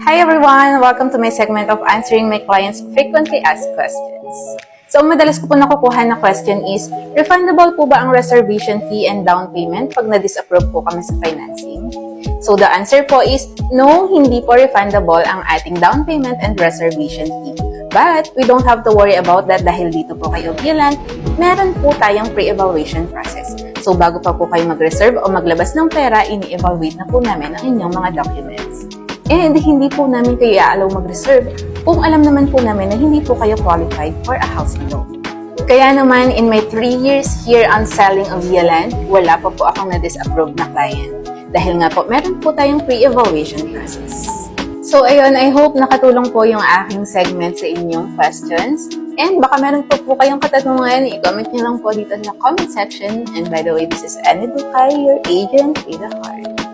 Hi everyone! Welcome to my segment of answering my clients' frequently asked questions. So, madalas ko po nakukuha na question is, refundable po ba ang reservation fee and down payment pag na-disapprove po kami sa financing? So, the answer po is, no, hindi po refundable ang ating down payment and reservation fee. But, we don't have to worry about that dahil dito po kayo bilang, meron po tayong pre-evaluation process. So, bago pa po kayo mag-reserve o maglabas ng pera, ini-evaluate na po namin ang inyong mga documents. And hindi po namin kayo i-allow mag-reserve kung alam naman po namin na hindi po kayo qualified for a housing loan. Kaya naman, in my 3 years here on selling a Via Land, wala pa po akong na-disapprove na client. Dahil nga po, meron po tayong pre-evaluation process. So, ayun, I hope nakatulong po yung aking segment sa inyong questions. And baka meron po kayong katanungan, i-comment nyo lang po dito sa comment section. And by the way, this is Annie Ducay, your agent in the heart.